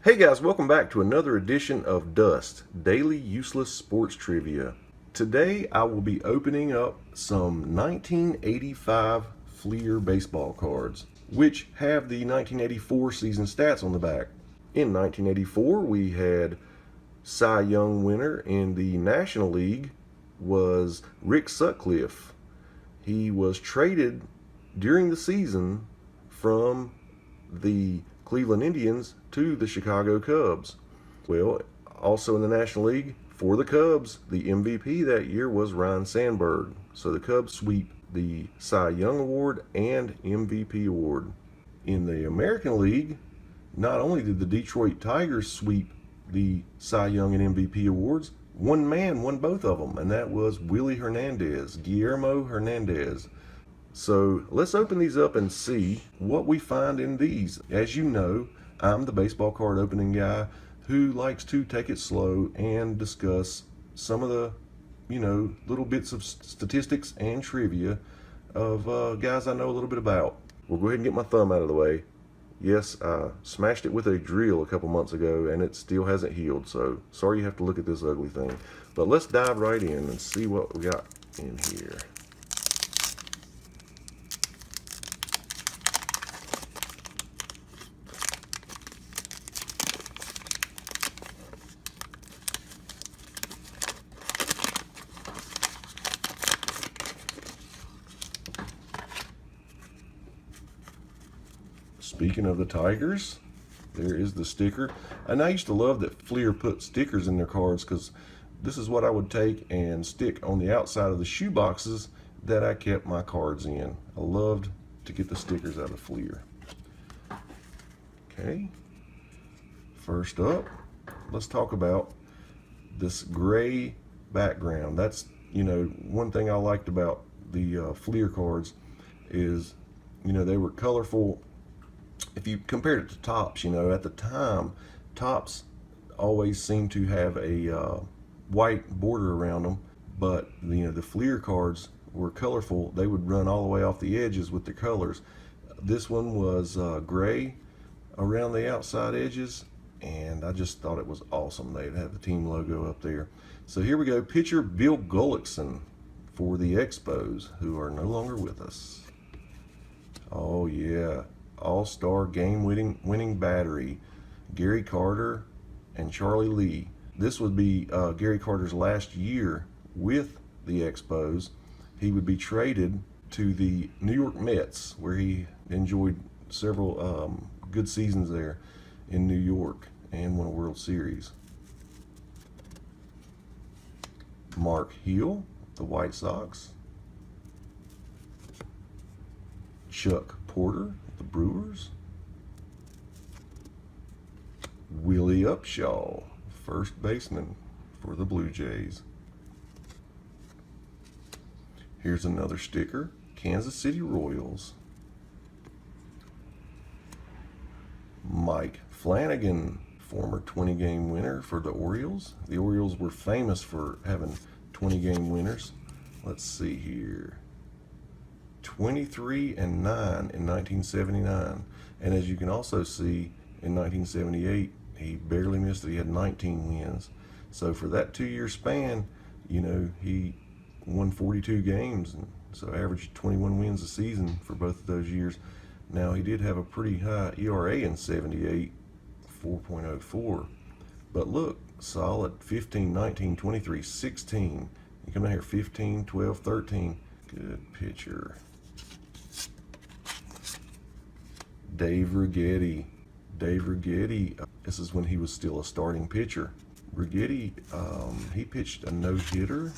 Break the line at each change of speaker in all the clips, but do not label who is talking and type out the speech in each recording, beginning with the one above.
Hey guys, welcome back to another edition of Dust, Daily Useless Sports Trivia. Today I will be opening up some 1985 Fleer baseball cards, which have the 1984 season stats on the back. In 1984 we had Cy Young winner in the National League was Rick Sutcliffe. He was traded during the season from the Cleveland Indians to the Chicago Cubs. Well, also in the National League for the Cubs, the MVP that year was Ryne Sandberg. So the Cubs sweep the Cy Young Award and MVP award. In the American League, not only did the Detroit Tigers sweep the Cy Young and MVP awards, one man won both of them, and that was Willie Hernandez, Guillermo Hernandez. So let's open these up and see what we find in these. As you know, I'm the baseball card opening guy who likes to take it slow and discuss some of the, little bits of statistics and trivia of guys I know a little bit about. We'll go ahead and get my thumb out of the way. Yes, I smashed it with a drill a couple months ago and it still hasn't healed, so sorry you have to look at this ugly thing. But let's dive right in and see what we got in here. Speaking of the Tigers, there is the sticker. And I used to love that Fleer put stickers in their cards because this is what I would take and stick on the outside of the shoe boxes that I kept my cards in. I loved to get the stickers out of Fleer. Okay, first up, let's talk about this gray background. That's, one thing I liked about the Fleer cards is, they were colorful. If you compared it to Topps, at the time, Topps always seemed to have a white border around them, but the Fleer cards were colorful. They would run all the way off the edges with the colors. This one was gray around the outside edges, and I just thought it was awesome. They'd have the team logo up there. So here we go, pitcher Bill Gullickson for the Expos, who are no longer with us. Oh yeah. All-star game-winning battery, Gary Carter and Charlie Lee. This would be Gary Carter's last year with the Expos. He would be traded to the New York Mets, where he enjoyed several good seasons there in New York and won a World Series. Mark Hill, the White Sox. Chuck Porter, the Brewers. Willie Upshaw, first baseman for the Blue Jays. Here's another sticker, Kansas City Royals. Mike Flanagan, former 20-game winner for the Orioles. The Orioles were famous for having 20-game winners. Let's see here. 23-9 in 1979, and as you can also see, in 1978 he barely missed it. He had 19 wins. So for that 2-year span, he won 42 games, and so averaged 21 wins a season for both of those years. Now he did have a pretty high ERA in 78, 4.04, but look, solid 15, 19, 23, 16. You come down here, 15, 12, 13. Good pitcher. Dave Righetti. This is when he was still a starting pitcher. Righetti, he pitched a no-hitter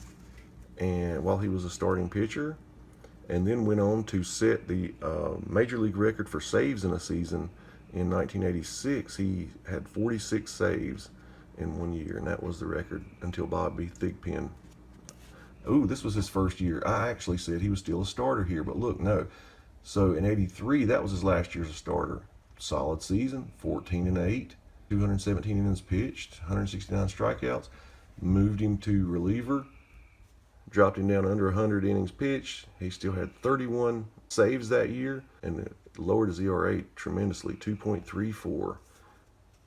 and while he was a starting pitcher, and then went on to set the major league record for saves in a season. In 1986, he had 46 saves in 1 year, and that was the record until Bobby Thigpen. Oh, this was his first year. I actually said he was still a starter here, but look, no. So in 83, that was his last year as a starter. Solid season, 14-8, 217 innings pitched, 169 strikeouts. Moved him to reliever, dropped him down under 100 innings pitched. He still had 31 saves that year, and it lowered his ERA tremendously, 2.34.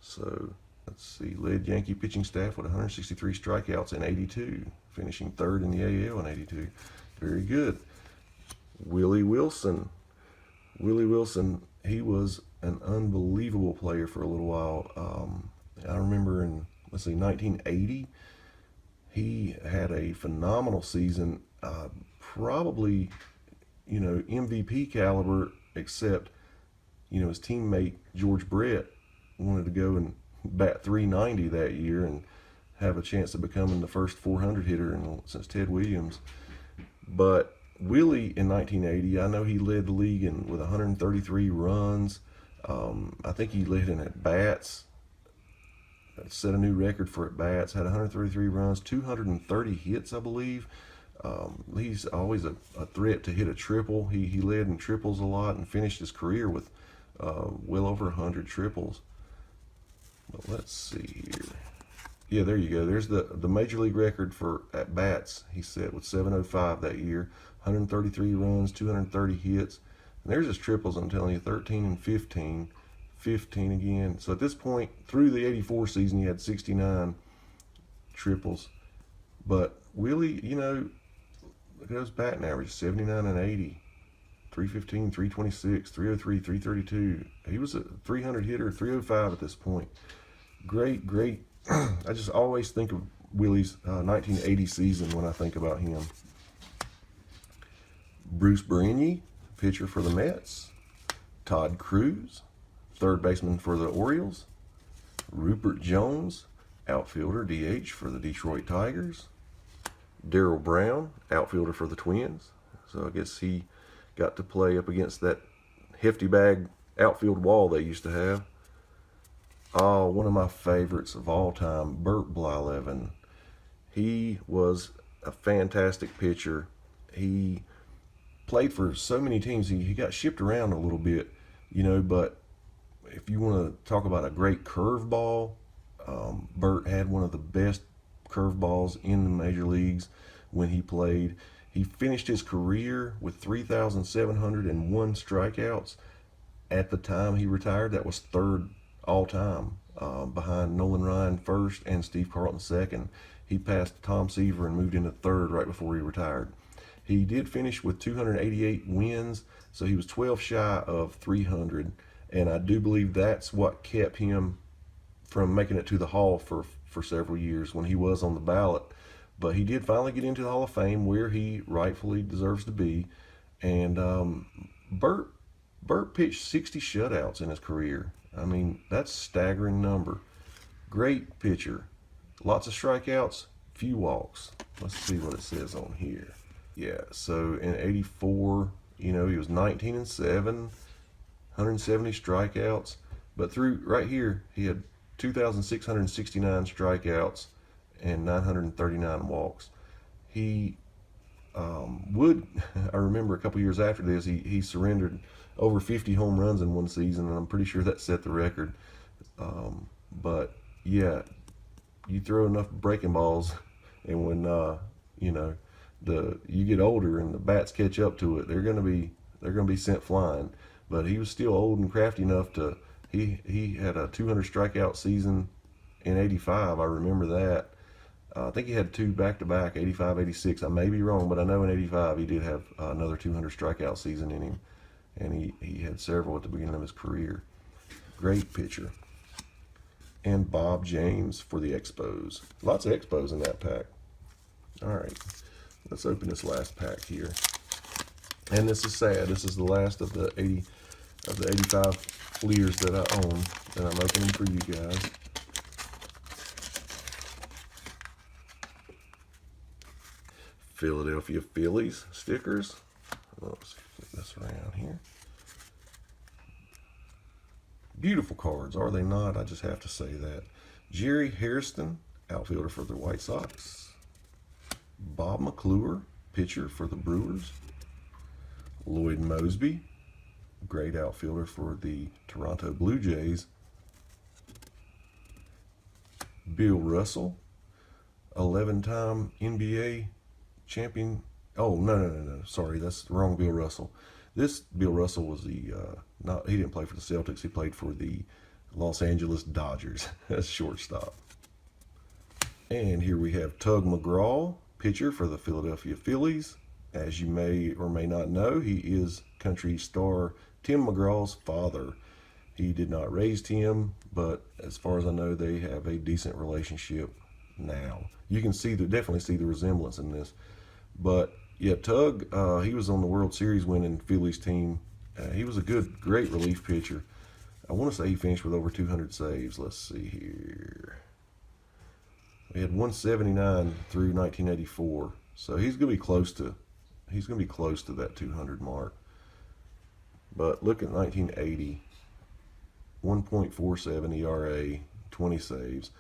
So let's see, led Yankee pitching staff with 163 strikeouts in 82, finishing third in the AL in 82. Very good. Willie Wilson. Willie Wilson, he was an unbelievable player for a little while. I remember in, let's see, 1980, he had a phenomenal season, probably, MVP caliber, except, his teammate George Brett wanted to go and bat 390 that year and have a chance of becoming the first 400 hitter since Ted Williams. But Willie in 1980, I know he led the league with 133 runs. I think he led in at bats, set a new record for at bats, had 133 runs, 230 hits, I believe. He's always a threat to hit a triple. He led in triples a lot and finished his career with well over 100 triples. But let's see here. Yeah, there you go. There's the major league record for at bats. He set with 705 that year, 133 runs, 230 hits. And there's his triples, I'm telling you, 13 and 15, 15 again. So at this point, through the 84 season, he had 69 triples. But Willie, look at those batting averages, 79 and 80, 315, 326, 303, 332. He was a 300 hitter, 305 at this point. Great. I just always think of Willie's 1980 season when I think about him. Bruce Bringy, pitcher for the Mets. Todd Cruz, third baseman for the Orioles. Rupert Jones, outfielder, DH for the Detroit Tigers. Darrell Brown, outfielder for the Twins. So I guess he got to play up against that hefty bag outfield wall they used to have. Oh, one of my favorites of all time, Bert Blyleven. He was a fantastic pitcher. He played for so many teams. He got shipped around a little bit, but if you want to talk about a great curveball, Bert had one of the best curveballs in the major leagues when he played. He finished his career with 3,701 strikeouts. At the time he retired, that was third all time, behind Nolan Ryan first and Steve Carlton second. He passed Tom Seaver and moved into third right before he retired. He did finish with 288 wins, so he was 12 shy of 300, and I do believe that's what kept him from making it to the Hall for several years when he was on the ballot. But he did finally get into the Hall of Fame, where he rightfully deserves to be. And Bert pitched 60 shutouts in his career. I mean, that's a staggering number. Great pitcher. Lots of strikeouts, few walks. Let's see what it says on here. Yeah, so in 84, he was 19 and 7, 170 strikeouts. But through right here, he had 2,669 strikeouts and 939 walks. He I remember a couple years after this, he surrendered over 50 home runs in one season, and I'm pretty sure that set the record. But yeah, you throw enough breaking balls, and when you get older and the bats catch up to it, they're gonna be sent flying. But he was still old and crafty enough to. He had a 200 strikeout season in 85. I remember that. I think he had two back-to-back, 85, 86. I may be wrong, but I know in 85 he did have another 200 strikeout season in him. And he had several at the beginning of his career. Great pitcher. And Bob James for the Expos. Lots of Expos in that pack. All right, let's open this last pack here. And this is sad. This is the last of the 85 Fleers that I own, and I'm opening for you guys. Philadelphia Phillies stickers. Let's flip this around here. Beautiful cards, are they not? I just have to say that. Jerry Hairston, outfielder for the White Sox. Bob McClure, pitcher for the Brewers. Lloyd Mosby, great outfielder for the Toronto Blue Jays. Bill Russell, 11-time NBA champion. Oh, no. Sorry, that's the wrong Bill Russell. This Bill Russell was he didn't play for the Celtics. He played for the Los Angeles Dodgers. That's shortstop. And here we have Tug McGraw, pitcher for the Philadelphia Phillies. As you may or may not know, he is country star Tim McGraw's father. He did not raise Tim, but as far as I know, they have a decent relationship now. You can definitely see the resemblance in this. But yeah, Tug, he was on the World Series winning Phillies team. He was a great relief pitcher. I want to say he finished with over 200 saves. Let's see here. He had 179 through 1984, so he's going to be close to that 200 mark. But look at 1980, 1.47 ERA, 20 saves,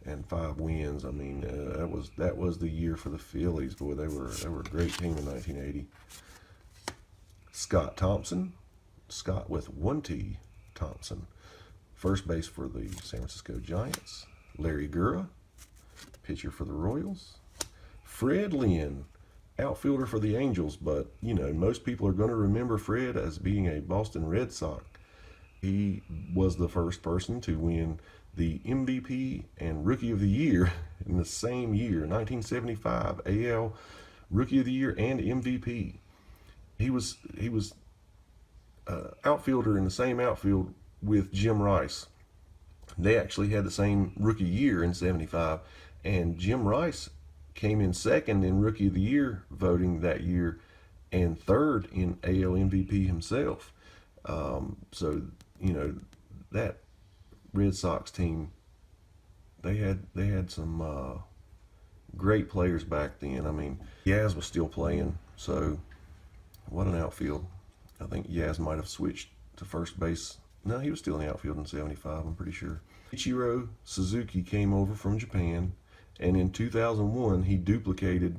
and 5 wins. I mean, that was the year for the Phillies. Boy, they were a great team in 1980. Scott Thompson, Scott with 1T, Thompson, first base for the San Francisco Giants. Larry Gura, pitcher for the Royals. Fred Lynn, outfielder for the Angels, but you know, most people are going to remember Fred as being a Boston Red Sox. He was the first person to win the MVP and Rookie of the Year in the same year, 1975, AL Rookie of the Year and MVP. He was outfielder in the same outfield with Jim Rice. They actually had the same rookie year in 75, and Jim Rice came in second in Rookie of the Year voting that year and third in AL MVP himself. So, you know, that Red Sox team, they had some great players back then. I mean, Yaz was still playing, so what an outfield. I think Yaz might have switched to first base. No, he was still in the outfield in 75, I'm pretty sure. Ichiro Suzuki came over from Japan, and in 2001, he duplicated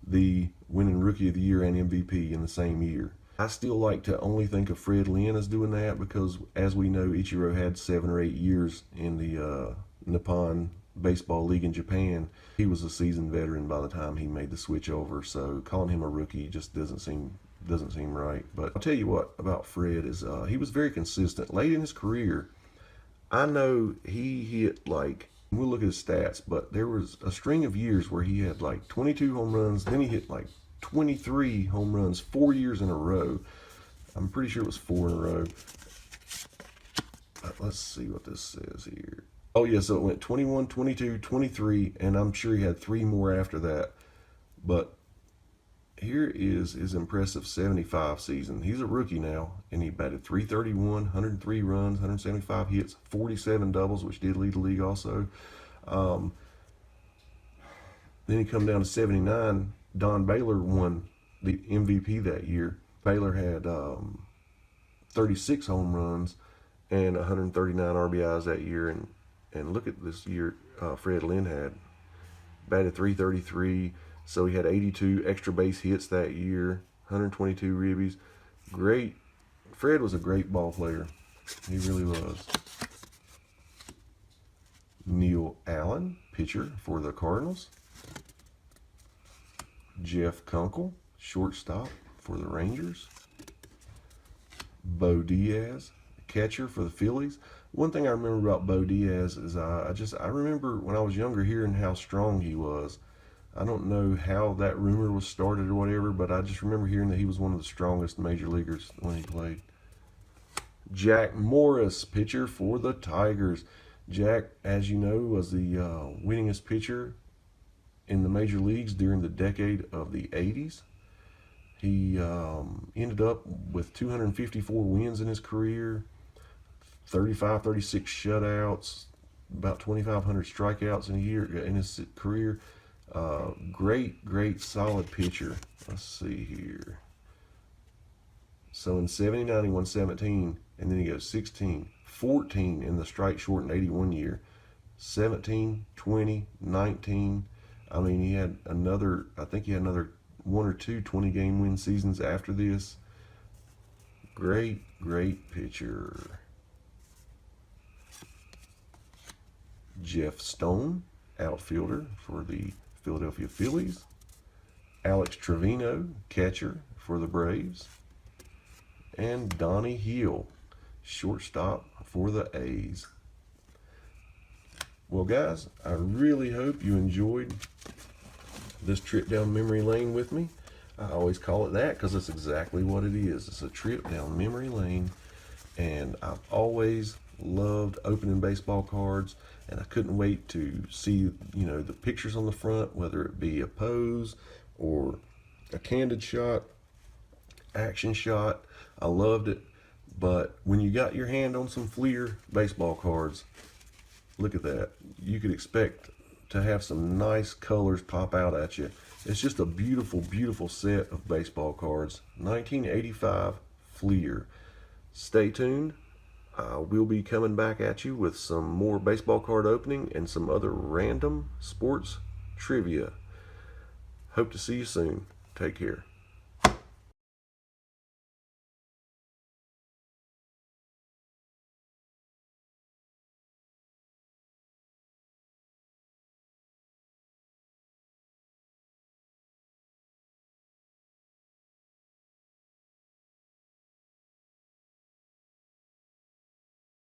the winning Rookie of the Year and MVP in the same year. I still like to only think of Fred Lynn as doing that because, as we know, Ichiro had 7 or 8 years in the Nippon Baseball League in Japan. He was a seasoned veteran by the time he made the switch over, so calling him a rookie just doesn't seem right. But I'll tell you what about Fred is he was very consistent. Late in his career, I know he hit like, we'll look at his stats, but there was a string of years where he had like 22 home runs, then he hit like 23 home runs 4 years in a row. I'm pretty sure it was 4 in a row. Let's see what this says here. Oh yeah, so it went 21, 22, 23, and I'm sure he had 3 more after that. But here is his impressive 75 season. He's a rookie now, and he batted .331, 103 runs, 175 hits, 47 doubles, which did lead the league also. Then he come down to 79. Don Baylor won the MVP that year. Baylor had 36 home runs and 139 RBIs that year. And look at this year Fred Lynn had. Batted .333. So he had 82 extra base hits that year, 122 ribbies. Great. Fred was a great ball player. He really was. Neil Allen, pitcher for the Cardinals. Jeff Kunkel, shortstop for the Rangers. Bo Diaz, catcher for the Phillies. One thing I remember about Bo Diaz is I remember when I was younger hearing how strong he was. I don't know how that rumor was started or whatever, but I just remember hearing that he was one of the strongest major leaguers when he played. Jack Morris, pitcher for the Tigers. Jack, as you know, was the winningest pitcher in the major leagues during the decade of the 80s. He ended up with 254 wins in his career, 36 shutouts, about 2,500 strikeouts in a year in his career. Great, solid pitcher. Let's see here. So in 79, he won 17, and then he goes 16, 14 in the strike shortened 81 year, 17, 20, 19. I mean, he had another 1 or 2 20-game win seasons after this. Great pitcher. Jeff Stone, outfielder for the Philadelphia Phillies. Alex Trevino, catcher for the Braves. And Donnie Hill, shortstop for the A's. Well, guys, I really hope you enjoyed this trip down memory lane with me. I always call it that because it's exactly what it is. It's a trip down memory lane, and I've always loved opening baseball cards, and I couldn't wait to see, the pictures on the front, whether it be a pose or a candid shot, action shot. I loved it. But when you got your hand on some Fleer baseball cards, look at that. You could expect to have some nice colors pop out at you. It's just a beautiful, beautiful set of baseball cards. 1985 Fleer. Stay tuned. We'll be coming back at you with some more baseball card opening and some other random sports trivia. Hope to see you soon. Take care.